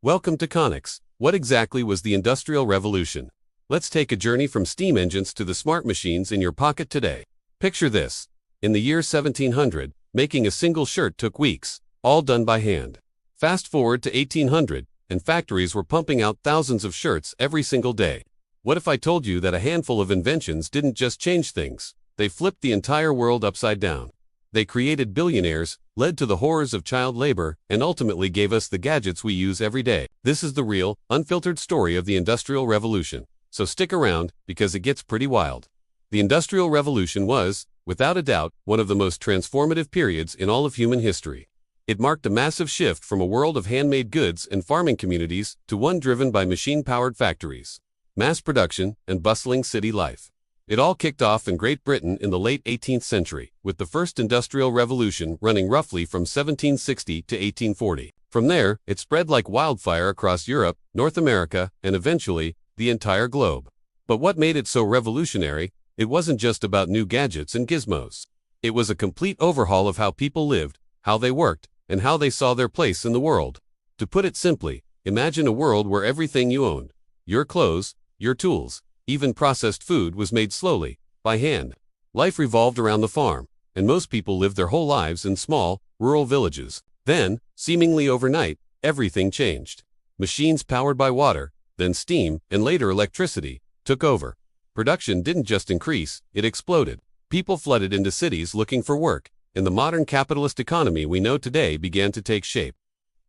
Welcome to Conics. What exactly was the Industrial Revolution? Let's take a journey from steam engines to the smart machines in your pocket today. Picture this. In the year 1700, making a single shirt took weeks, all done by hand. Fast forward to 1800, and factories were pumping out thousands of shirts every single day. What if I told you that a handful of inventions didn't just change things, they flipped the entire world upside down? They created billionaires, led to the horrors of child labor, and ultimately gave us the gadgets we use every day. This is the real, unfiltered story of the Industrial Revolution. So stick around, because it gets pretty wild. The Industrial Revolution was, without a doubt, one of the most transformative periods in all of human history. It marked a massive shift from a world of handmade goods and farming communities to one driven by machine-powered factories, mass production, and bustling city life. It all kicked off in Great Britain in the late 18th century, with the first Industrial Revolution running roughly from 1760 to 1840. From there, it spread like wildfire across Europe, North America, and eventually, the entire globe. But what made it so revolutionary? It wasn't just about new gadgets and gizmos. It was a complete overhaul of how people lived, how they worked, and how they saw their place in the world. To put it simply, imagine a world where everything you owned, your clothes, your tools, even processed food was made slowly, by hand. Life revolved around the farm, and most people lived their whole lives in small, rural villages. Then, seemingly overnight, everything changed. Machines powered by water, then steam, and later electricity, took over. Production didn't just increase, it exploded. People flooded into cities looking for work, and the modern capitalist economy we know today began to take shape.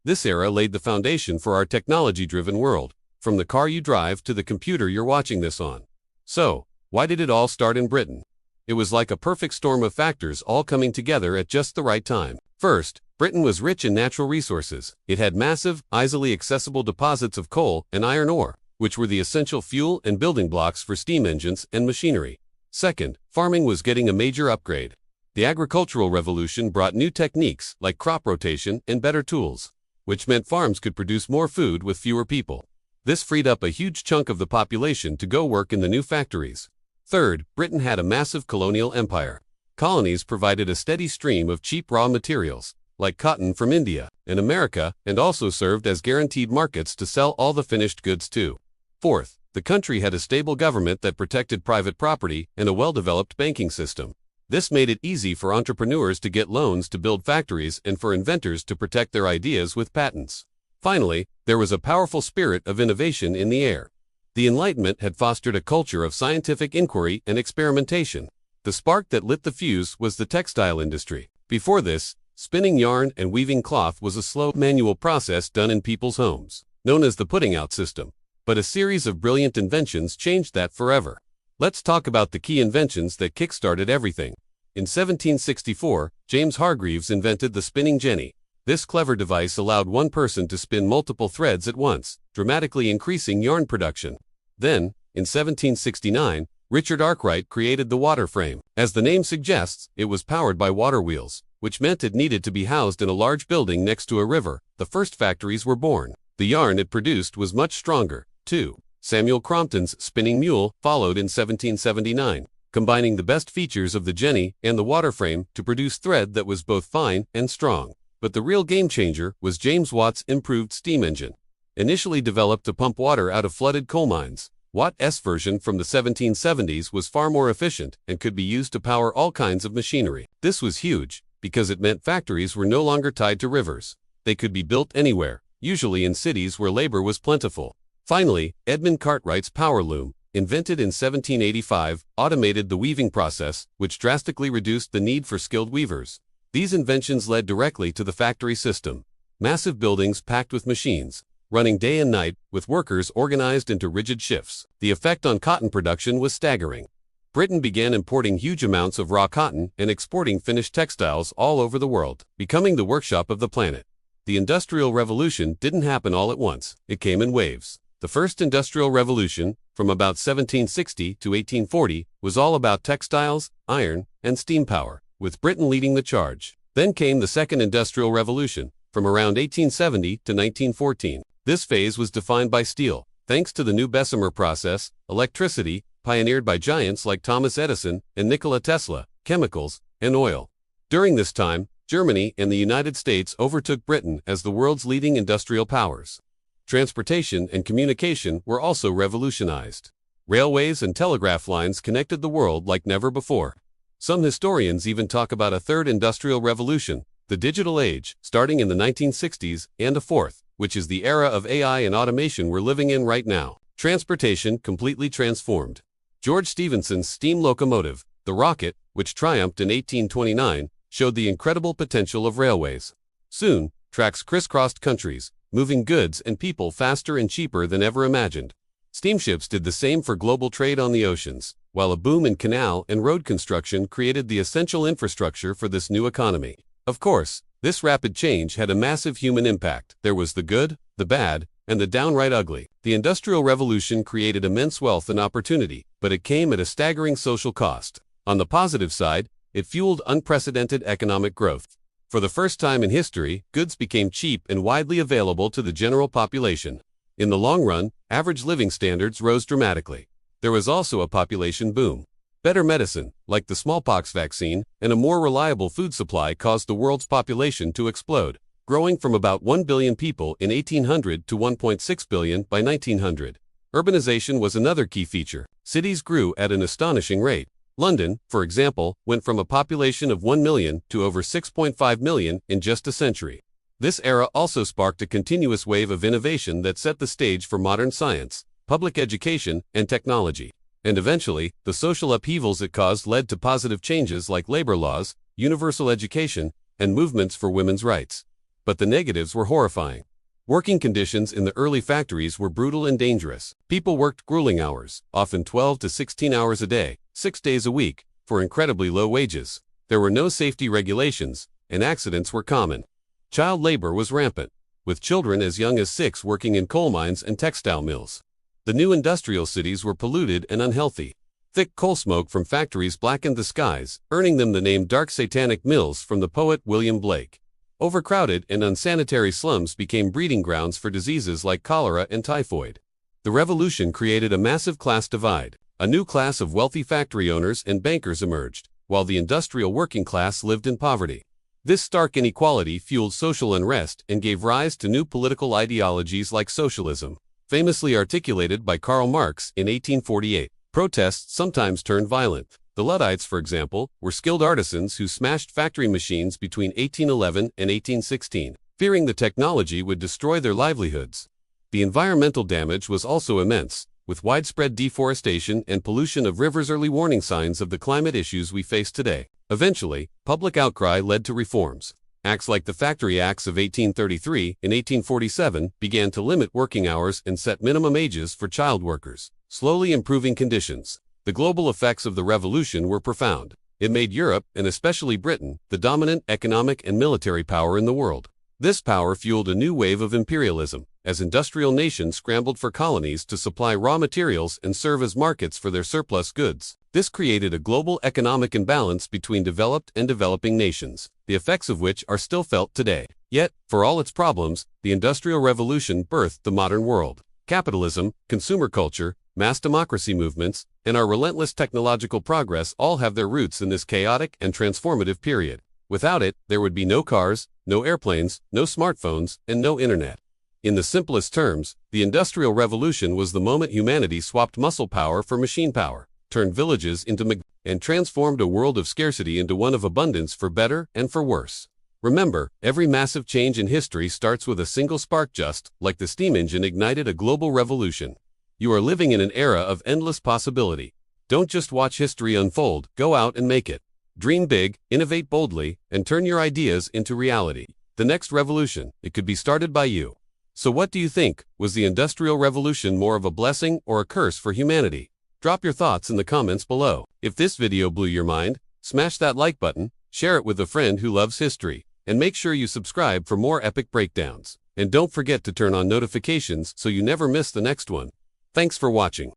This era laid the foundation for our technology-driven world, from the car you drive to the computer you're watching this on. So, why did it all start in Britain? It was like a perfect storm of factors all coming together at just the right time. First, Britain was rich in natural resources. It had massive, easily accessible deposits of coal and iron ore, which were the essential fuel and building blocks for steam engines and machinery. Second, farming was getting a major upgrade. The agricultural revolution brought new techniques like crop rotation and better tools, which meant farms could produce more food with fewer people. This freed up a huge chunk of the population to go work in the new factories. Third, Britain had a massive colonial empire. Colonies provided a steady stream of cheap raw materials, like cotton from India and America, and also served as guaranteed markets to sell all the finished goods to. Fourth, the country had a stable government that protected private property and a well-developed banking system. This made it easy for entrepreneurs to get loans to build factories and for inventors to protect their ideas with patents. Finally, there was a powerful spirit of innovation in the air. The Enlightenment had fostered a culture of scientific inquiry and experimentation. The spark that lit the fuse was the textile industry. Before this, spinning yarn and weaving cloth was a slow, manual process done in people's homes, known as the putting-out system. But a series of brilliant inventions changed that forever. Let's talk about the key inventions that kick-started everything. In 1764, James Hargreaves invented the spinning jenny. This clever device allowed one person to spin multiple threads at once, dramatically increasing yarn production. Then, in 1769, Richard Arkwright created the water frame. As the name suggests, it was powered by water wheels, which meant it needed to be housed in a large building next to a river. The first factories were born. The yarn it produced was much stronger, too. Samuel Crompton's spinning mule followed in 1779, combining the best features of the jenny and the water frame to produce thread that was both fine and strong. But the real game-changer was James Watt's improved steam engine. Initially developed to pump water out of flooded coal mines, Watt's version from the 1770s was far more efficient and could be used to power all kinds of machinery. This was huge, because it meant factories were no longer tied to rivers. They could be built anywhere, usually in cities where labor was plentiful. Finally, Edmund Cartwright's power loom, invented in 1785, automated the weaving process, which drastically reduced the need for skilled weavers. These inventions led directly to the factory system. Massive buildings packed with machines, running day and night, with workers organized into rigid shifts. The effect on cotton production was staggering. Britain began importing huge amounts of raw cotton and exporting finished textiles all over the world, becoming the workshop of the planet. The Industrial Revolution didn't happen all at once. It came in waves. The first Industrial Revolution, from about 1760 to 1840, was all about textiles, iron, and steam power, with Britain leading the charge. Then came the Second Industrial Revolution, from around 1870 to 1914. This phase was defined by steel, thanks to the new Bessemer process, electricity, pioneered by giants like Thomas Edison and Nikola Tesla, chemicals, and oil. During this time, Germany and the United States overtook Britain as the world's leading industrial powers. Transportation and communication were also revolutionized. Railways and telegraph lines connected the world like never before. Some historians even talk about a third industrial revolution, the digital age, starting in the 1960s, and a fourth, which is the era of AI and automation we're living in right now. Transportation completely transformed. George Stephenson's steam locomotive, the rocket, which triumphed in 1829, showed the incredible potential of railways. Soon, tracks crisscrossed countries, moving goods and people faster and cheaper than ever imagined. Steamships did the same for global trade on the oceans, while a boom in canal and road construction created the essential infrastructure for this new economy. Of course, this rapid change had a massive human impact. There was the good, the bad, and the downright ugly. The Industrial Revolution created immense wealth and opportunity, but it came at a staggering social cost. On the positive side, it fueled unprecedented economic growth. For the first time in history, goods became cheap and widely available to the general population. In the long run, average living standards rose dramatically. There was also a population boom. Better medicine, like the smallpox vaccine, and a more reliable food supply caused the world's population to explode, growing from about 1 billion people in 1800 to 1.6 billion by 1900. Urbanization was another key feature. Cities grew at an astonishing rate. London, for example, went from a population of 1 million to over 6.5 million in just a century. This era also sparked a continuous wave of innovation that set the stage for modern science, public education, and technology. And eventually, the social upheavals it caused led to positive changes like labor laws, universal education, and movements for women's rights. But the negatives were horrifying. Working conditions in the early factories were brutal and dangerous. People worked grueling hours, often 12 to 16 hours a day, 6 days a week, for incredibly low wages. There were no safety regulations, and accidents were common. Child labor was rampant, with children as young as 6 working in coal mines and textile mills. The new industrial cities were polluted and unhealthy. Thick coal smoke from factories blackened the skies, earning them the name Dark Satanic Mills from the poet William Blake. Overcrowded and unsanitary slums became breeding grounds for diseases like cholera and typhoid. The revolution created a massive class divide. A new class of wealthy factory owners and bankers emerged, while the industrial working class lived in poverty. This stark inequality fueled social unrest and gave rise to new political ideologies like socialism, famously articulated by Karl Marx in 1848. Protests sometimes turned violent. The Luddites, for example, were skilled artisans who smashed factory machines between 1811 and 1816, fearing the technology would destroy their livelihoods. The environmental damage was also immense, with widespread deforestation and pollution of rivers, early warning signs of the climate issues we face today. Eventually, public outcry led to reforms. Acts like the Factory Acts of 1833 and 1847 began to limit working hours and set minimum ages for child workers, slowly improving conditions. The global effects of the revolution were profound. It made Europe, and especially Britain, the dominant economic and military power in the world. This power fueled a new wave of imperialism, as industrial nations scrambled for colonies to supply raw materials and serve as markets for their surplus goods. This created a global economic imbalance between developed and developing nations, the effects of which are still felt today. Yet, for all its problems, the Industrial Revolution birthed the modern world. Capitalism, consumer culture, mass democracy movements, and our relentless technological progress all have their roots in this chaotic and transformative period. Without it, there would be no cars, no airplanes, no smartphones, and no internet. In the simplest terms, the Industrial Revolution was the moment humanity swapped muscle power for machine power, turned villages into and transformed a world of scarcity into one of abundance, for better and for worse. Remember, every massive change in history starts with a single spark, just like the steam engine ignited a global revolution. You are living in an era of endless possibility. Don't just watch history unfold, go out and make it. Dream big, innovate boldly, and turn your ideas into reality. The next revolution, it could be started by you. So what do you think? Was the Industrial Revolution more of a blessing or a curse for humanity? Drop your thoughts in the comments below. If this video blew your mind, smash that like button, share it with a friend who loves history, and make sure you subscribe for more epic breakdowns. And don't forget to turn on notifications so you never miss the next one. Thanks for watching.